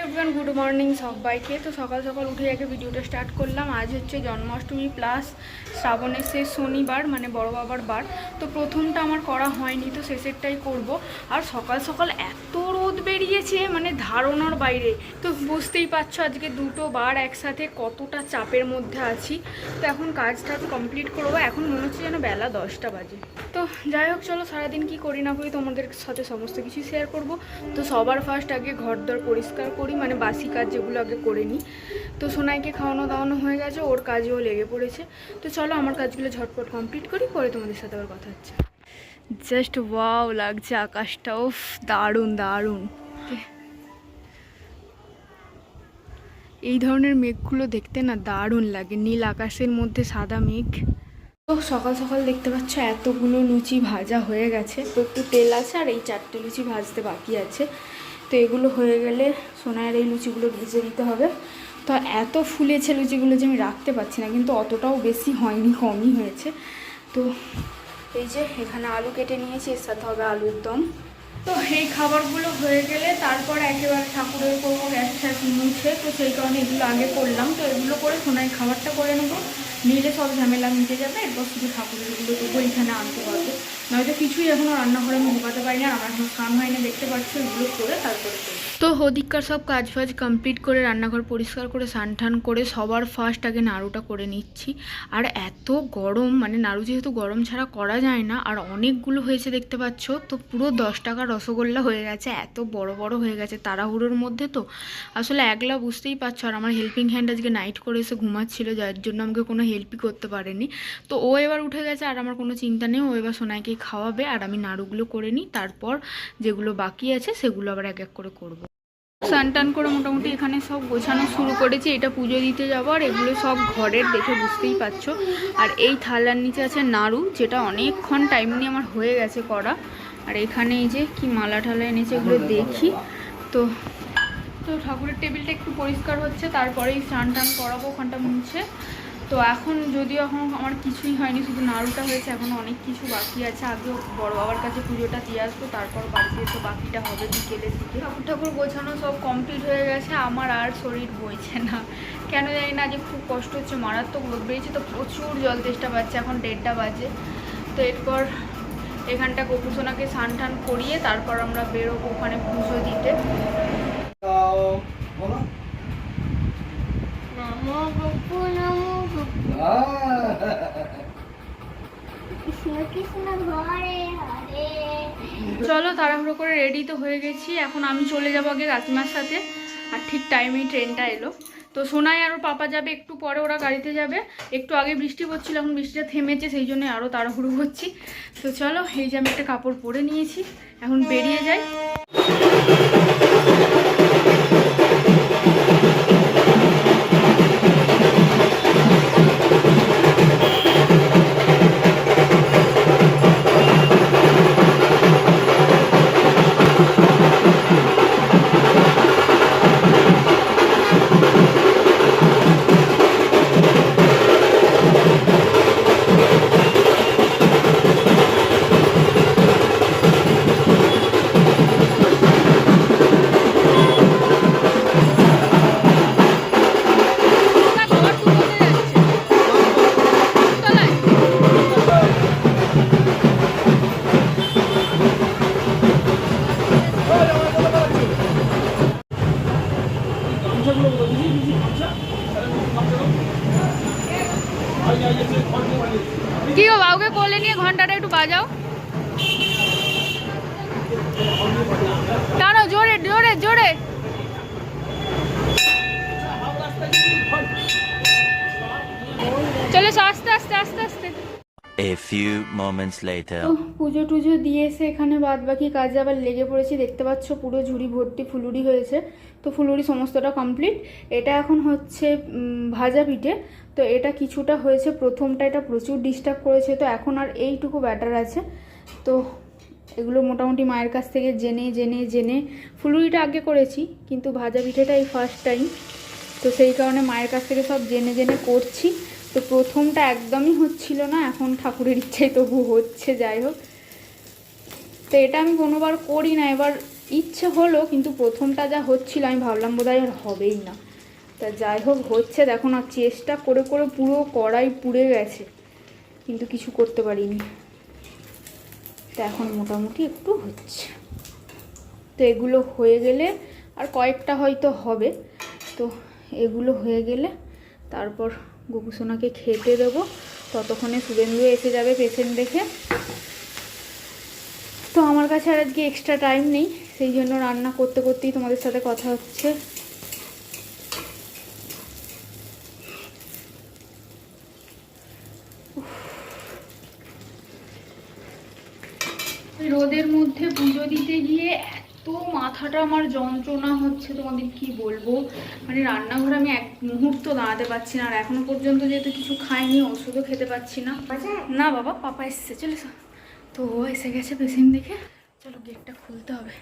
Everyone, good morning সবাইকে। তো সকাল সকাল উঠে আগে ভিডিওটা স্টার্ট করলাম। আজ হচ্ছে জন্মাষ্টমী প্লাস শ্রাবণের শেষ শনিবার, মানে বড় বাবার বার। তো প্রথমটা আমার করা হয়নি, তো শেষেরটাই করব। আর সকাল সকাল এত রোদ বেরিয়েছে, মানে ধারণার বাইরে। তো বুঝতেই পারছো আজকে দুটো বার একসাথে কতটা চাপের মধ্যে আছি। তো এখন কাজটা কমপ্লিট করবো। এখন মনে হচ্ছে যেন বেলা 10টা বাজে। তো যাই হোক, চলো সারাদিন কি করি না করি তোমাদের সাথে সমস্ত কিছু শেয়ার করব। তো সবার ফার্স্ট আগে ঘরদর পরিষ্কার করি, মানে বাসি কাজ যেগুলো আগে করে নিই। তো সোনাইকে খাওয়ানো দাওয়ানো হয়ে গেছে, ওর কাজেও লেগে পড়েছে। তো চলো আমার কাজগুলো ঝটপট কমপ্লিট করি, পরে তোমাদের সাথে আবার কথা হচ্ছে। জাস্ট ওয়াও লাগছে আকাশটা, উফ দারুণ দারুণ। এই ধরনের মেঘগুলো দেখতে না দারুণ লাগে, নীল আকাশের মধ্যে সাদা মেঘ। তো সকাল সকাল দেখতে পাচ্ছ এতগুলো লুচি ভাজা হয়ে গেছে। তো একটু তেল আছে আর এই 4টে লুচি ভাজতে বাকি আছে। তো এগুলো হয়ে গেলে সোনার এই লুচিগুলো ভেজে দিতে হবে। তো এত ফুলেছে লুচিগুলো যে আমি রাখতে পারছি না, কিন্তু অতটাও বেশি হয়নি, কমই হয়েছে। তো এই যে এখানে আলু কেটে নিয়েছি, এর সাথে হবে আলুর দম। তো এই খাবারগুলো হয়ে গেলে তারপর একেবারে ঠাকুরের করবো গ্যাস ট্যাস মুছে। তো সেই কারণে এগুলো আগে করলাম। তো এগুলো করে সোনাই খাবারটা করে নেবো, নিলে সব ঝামেলা মিটে যাবে। এরপর শুধু ঠাকুরের এগুলো তবু এখানে আনতে পারবো, নয়তো কিছুই এখনও রান্নাঘরে আমি ঢোকাতে পারি না। আমার এখন স্নান হয়নি, দেখতে পাচ্ছি। এগুলো করে তারপরে তো ওদিককার সব কাজ ফাজ কমপ্লিট করে রান্নাঘর পরিষ্কার করে স্নান টান করে সবার ফার্স্ট আগে নাড়ুটা করে নিচ্ছি। আর এত গরম, মানে নাড়ু যেহেতু গরম ছাড়া করা যায় না, আর অনেকগুলো হয়েছে দেখতে পাচ্ছ। তো পুরো 10 টাকার রসগোল্লা হয়ে গেছে, এত বড় বড় হয়ে গেছে তাড়াহুড়োর মধ্যে। তো আসলে একলা বুঝতেই পারছো। আর আমার হেল্পিং হ্যান্ড আজকে নাইট করে এসে ঘুমাচ্ছিল, যার জন্য আমাকে কোনো হেল্পই করতে পারেনি। তো ও এবার উঠে গেছে আর আমার কোনো চিন্তা নেই। ও এবার সোনাইকেই খাওয়াবে আর আমি নাড়ুগুলো করে নিই। তারপর যেগুলো বাকি আছে সেগুলো আবার এক এক করে করবো। স্নান টান করে মোটামুটি এখানে সব গোছানো শুরু করেছি। এটা পুজো দিতে যাবো, আর এগুলো সব ঘরের, দেখে বুঝতেই পারছো। আর এই থালার নিচে আছে নাড়ু, যেটা অনেকক্ষণ টাইম নিয়ে আমার হয়ে গেছে করা। আর এখানে এই যে কি মালা ঠালা এনেছে, এগুলো দেখি। তো তো ঠাকুরের টেবিলটা একটু পরিষ্কার হচ্ছে, তারপরেই স্নান টান করাবো ওখানটা মুছে। তো এখন যদিও এখন আমার কিছুই হয়নি, শুধু নাড়ুটা হয়েছে, এখন অনেক কিছু বাকি আছে। আগে বড় বাবার কাছে পুজোটা দিয়ে আসবো, তারপর বাড়িতে তো বাকিটা হবে বিকেলের দিকে। ঠাকুর গোছানো সব কমপ্লিট হয়ে গেছে। আমার আর শরীর বইছে না, কেন জানি না, যে খুব কষ্ট হচ্ছে, মারাত্মক রোদ বেরিয়েছে। তো প্রচুর জল তেষ্টা পাচ্ছে, এখন 1:30টা বাজে। তো এরপর এখানটা গোপুসোনাকে স্নান টান করিয়ে তারপর আমরা বেরোবো ওখানে পুজো দিতে। চলো তাড়াহুড়ো করে রেডি তো হয়ে গেছি। এখন আমি চলে যাবো আগে কাকিমার সাথে, আর ঠিক টাইমেই ট্রেনটা এলো। তো সোনাই আর ওর পাপা যাবে একটু পরে, ওরা গাড়িতে যাবে। একটু আগে বৃষ্টি পড়ছিল, এখন বৃষ্টিটা থেমেছে, সেই জন্য আরও তাড়াহুড়ো করছি। তো চলো, এই যে আমি একটা কাপড় পরে নিয়েছি, এখন বেরিয়ে যাই। কি গো, বাবুকে কোলে নিয়ে ঘন্টাটা একটু বাজাও। টানো জোরে জোরে জোরে। চলে আস্তে আস্তে আস্তে আস্তে। A few moments later. তো পুজো টুজো দিয়ে এসে এখানে বাদ বাকি কাজে আবার লেগে পড়েছি। দেখতে পাচ্ছ পুরো ঝুড়ি ভর্তি ফুলুরি হয়েছে। তো ফুলুরি সমস্তটা কমপ্লিট। এটা এখন হচ্ছে ভাজা পিঠে। তো এটা কিছুটা হয়েছে, প্রথমটা এটা প্রচুর ডিস্টার্ব করেছে। তো এখন আর এইটুকু ব্যাটার আছে। তো এগুলো মোটামুটি মায়ের কাছ থেকে জেনে জেনে জেনে, ফুলুরিটা আগে করেছি কিন্তু ভাজা পিঠেটা এই ফার্স্ট টাইম। তো সেই কারণে মায়ের কাছ থেকে সব জেনে জেনে করছি। তো প্রথমটা একদমই হচ্ছিল না, এখন ঠাকুরের ইচ্ছাই তবু হচ্ছে। যাই হোক, তো এটা আমি কোনোবার করি না, এবার ইচ্ছে হলো, কিন্তু প্রথমটা যা হচ্ছিল আমি ভাবলাম বোধহয় আর হবেই না। তা যাই হোক হচ্ছে, দেখো না, চেষ্টা করে করে পুরো কড়াই পুড়ে গেছে, কিন্তু কিছু করতে পারিনি। তো এখন মোটামুটি একটু হচ্ছে। তো এগুলো হয়ে গেলে আর কয়েকটা হয়তো হবে, তো এগুলো হয়ে গেলে তারপর গোপুসোনাকে খেতে দেবো। ততক্ষণে শুভেন্দু এসে যাবে পেশেন্ট দেখে। তো আমার কাছে আর আজকে এক্সট্রা টাইম নেই, সেই জন্য রান্না করতে করতেই তোমাদের সাথে কথা হচ্ছে। রোদের মধ্যে পুজো দিতে গিয়ে এত মাথাটা আমার যন্ত্রণা হচ্ছে, তোমাদের কি বলবো। মানে রান্নাঘরে আমি এক মুহূর্ত দাঁড়াতে পারছি না। আর এখনো পর্যন্ত যেহেতু কিছু খাইনি, ওষুধও খেতে পাচ্ছি না। না বাবা, পাপা এসছে, চলে এসো। তো ও এসে গেছে পেশেন্ট দেখে। চলো গেটটা খুলতে হবে।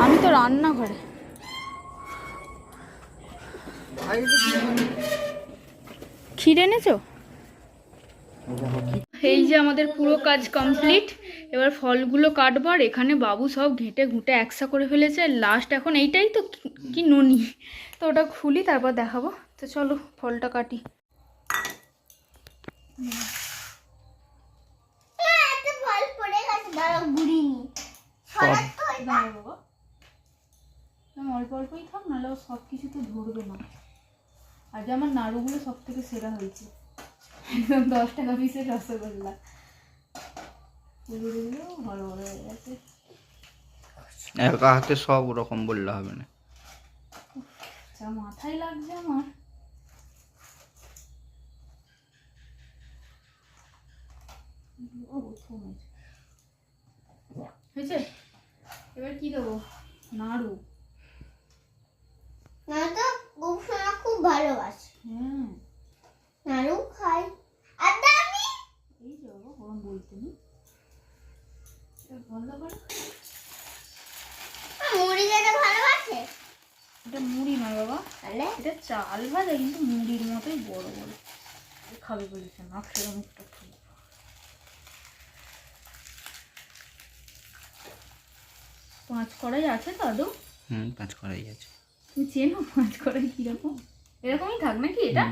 আমি তো রান্নাঘরে। ক্ষীর এনেছো? এই যে আমাদের পুরো কাজ কমপ্লিট। এবার ফলগুলো কাটবো। আর এখানে বাবু সব ঘেঁটে ঘুঁটে একসা করে ফেলেছে। লাস্ট এখন এইটাই তো কি ননি, তো ওটা খুলি তারপর দেখাবো। তো চলো ফলটা কাটি। অল্প অল্পই থাক, নাহলে সব কিছু তো ধরবে না। আজ আমার নাড়ুগুলো সব থেকে সেরা হয়েছে, একদম 10 টাকা পিসের রসগোল্লা। ভালো ভালো হয়ে গেছে। একা হাতে সব রকম বললে হবে না। যা মাথায় লাগছে আমার। হয়েছে? এবার কি দেবো? নাড়ু। নাড়ু গোপুসোনা খুব ভালোবাসে। হ্যাঁ, নাড়ু খাই। আর আমি এই যে বাবা গরম বলতে নি বন্ধ করো। মুড়ি খেতে ভালোবাসে। এটা মুড়ি নয় বাবা, তাহলে এটা চাল ভাজা, কিন্তু মুড়ির মতোই বড় বড়। খাবে বলেছে না, খেয়ে মুখটা খাবো। 5 কড়াই আছে তো আদৌ? 5 করাই আছে। তুমি চেনো 5 কড়াই কিরকম? এরকমই থাক নাকি এটা?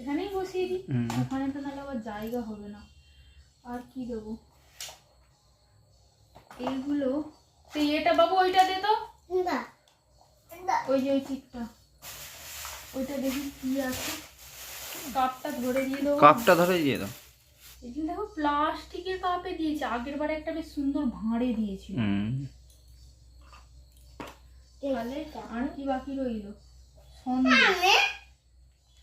এখানেই বসিয়ে দিই, ওখানে তো নাহলে আবার জায়গা হবে না। আর কি দেবো এইগুলো? তো এটা বাবু ওইটা দে তো, না ওই যে ওই চিপটা, ওইটা দেখি কি আছে। কাপটা ধরে দিয়ে দেবো। কাপটা ধরে দিয়ে দাও। এখানে দেখো প্লাস্টিকের কাপে দিয়েছে, আগের বার একটা বেশ সুন্দর ভাঁড়ে দিয়েছিল। তাহলে আর কি বাকি রইলো? সন্দেশ।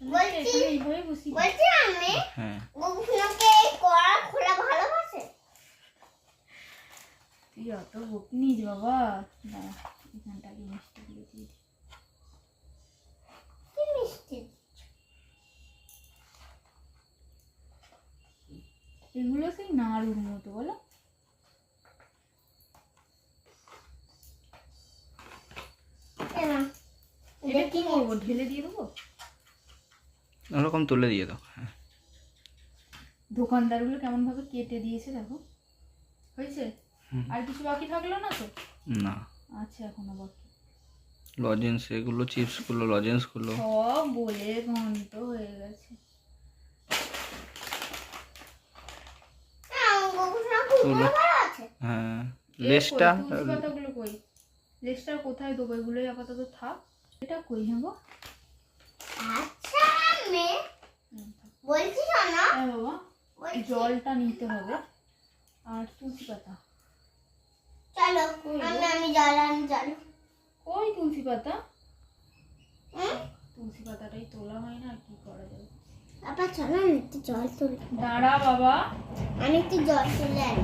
এখানে এইভাবে বসি। বলছি আমি হ্যাঁ, গোপুসোনাকে এই কড়া খোলা ভালোবাসে। তুই অত বকনিস বাবা। না, এখানটাকে মিষ্টি দিয়ে দিই। কি মিষ্টি। এগুলো সেই নাড়ুর মতো, বলো? এটা কি করবো, ঢেলে দিয়ে দেবো? ওরকম তুলে দিয়ে দাও। হ্যাঁ, দোকানদারগুলো কেমন ভাবে কেটে দিয়েছে দেখো। হয়েছে? আর কিছু বাকি থাকলো না তো? না, আচ্ছা এখনো বাকি। লজেন্স এগুলো, চিপসগুলো, লজেন্সগুলো সব বলে ঘন্ট হয়ে গেছে। গোপুসোনা খুব তুলো। ভালোবাসে। হ্যাঁ, লেসটা তুলসী পাতাগুলো কই? লেসটা কোথায় দেবো? এগুলোই আপাতত থাক। এটা কই নেবো? আচ্ছা আমি বলছি শোনো। হ্যাঁ বাবা, বলছি জলটা নিতে হবে। আর তুলসী পাতা চলো আমি জল আনি। চলো কই? তুলসী পাতা? হুম? তুলসী পাতাটাই তোলা হয় না, আর কি করা যাবে? আপা চলো আমি একটু জল তুলি। দাঁড়া বাবা, আমি একটু জল তুলে আনি।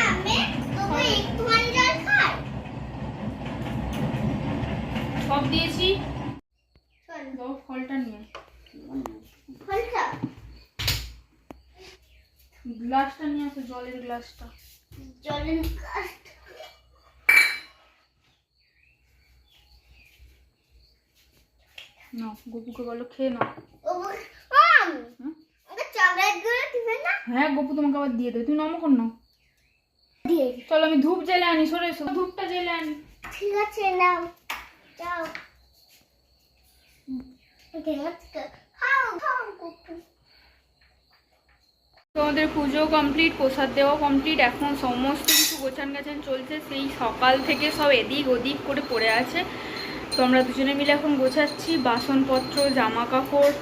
আমি তবু একটুখানি জল খাই। সব দিয়েছি। চল বাবা ফলটা নিয়ে ফল খাও। গ্লাসটা নিয়ে আসো, জলের গ্লাসটা। জলের গ্লাস। নাও গপুকে বলো খেয়ে নাও। ও আমাকে চকলেট গুলো দিবে না? হ্যাঁ গপু তোমাকে আবার দিয়ে দেবে, তুমি নমকন নাও। দিয়ে চলো আমি ধূপ জেলে আনি, সরে এসো, ধূপটা জেলে আনি। ঠিক আছে নাও যাও খাও খাও কুকু। তোমাদের পুজো কমপ্লিট, প্রসাদ দেওয়া কমপ্লিট, এখন সমস্ত কিছু গোছান গাছান চলছে। সেই সকাল থেকে সব এদিক ওদিক করে পড়ে আছে। তো আমরা দুজনে মিলে এখন গোছাচ্ছি, বাসনপত্র জামা কাপড়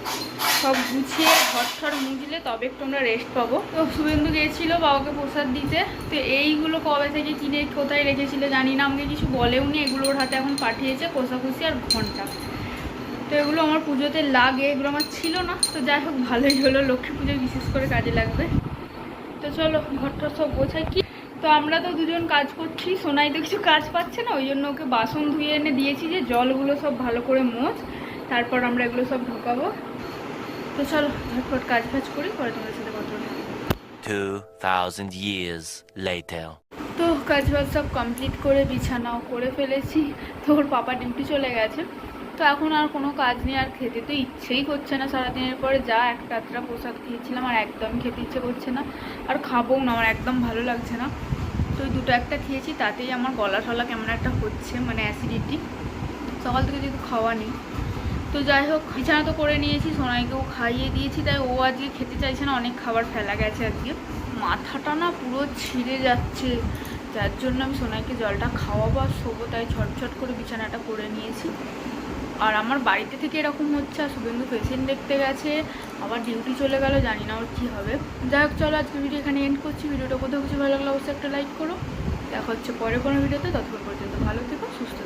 সব গুছিয়ে ঘর ঠর মুছলে তবে একটু আমরা রেস্ট পাবো। তো শুভেন্দু গিয়েছিল বাবাকে প্রসাদ দিতে। তো এইগুলো কবে থেকে কিনে কোথায় রেখেছিল জানি না, আমাকে কিছু বলেও নি। এগুলো ওর হাতে এখন পাঠিয়েছে, কোষাকুষি আর ঘন্টা। তো এগুলো আমার পুজোতে লাগে, এগুলো আমার ছিল না। তো যাই হোক ভালোই হলো, লক্ষ্মী পুজোয় বিশেষ করে কাজে লাগবে। তো চলো ঘরটা সব গোছাই কি। তো আমরা তো দুজন কাজ করছি, সোনাই তো কিছু কাজ পাচ্ছে না, ওই জন্য ওকে বাসন ধুয়ে এনে দিয়েছি যে জলগুলো সব ভালো করে মোছ, তারপর আমরা এগুলো সব ঢোকাবো। তো চলো ঝটপট কাজ করি, পরে তোমাদের সাথে কথা বলবো। 2000 years later. তো কাজ সব কমপ্লিট করে বিছানাও করে ফেলেছি। তো ওর পাপা ডিউটি চলে গেছে। তো এখন আর কোনো কাজ নেই, আর খেতে তো ইচ্ছেই করছে না। সারাদিনের পরে যা একটা আধটা পোশাক খেয়েছিলাম, আর একদম খেতে ইচ্ছে করছে না, আর খাবোও না, আমার একদম ভালো লাগছে না। তো ওই দুটো একটা খেয়েছি, তাতেই আমার গলা টলা কেমন একটা হচ্ছে, মানে অ্যাসিডিটি। সকাল থেকে যেহেতু খাওয়া নেই। তো যাই হোক বিছানা তো করে নিয়েছি, সোনাইকেও খাইয়ে দিয়েছি, তাই ও আজকে খেতে চাইছে না, অনেক খাবার ফেলা গেছে আজকে। মাথাটা না পুরো ছিঁড়ে যাচ্ছে, যার জন্য আমি সোনাইকে জলটা খাওয়াবো আর শোবো, তাই ছটছট করে বিছানাটা করে নিয়েছি। আর আমার বাড়িতে থেকে এরকম হচ্ছে, আর শুভেন্দু পেশেন্ট দেখতে গেছে, আবার ডিউটি চলে গেল, জানি না ওর কী হবে। যাই হোক চলো আজকে ভিডিও এখানে এন্ড করছি। ভিডিওটা কোথাও কিছু ভালো লাগলে অবশ্যই একটা লাইক করো। দেখা হচ্ছে পরে কোনো ভিডিওতে, ততক্ষণ পর্যন্ত ভালো থেকো, সুস্থ থেকো।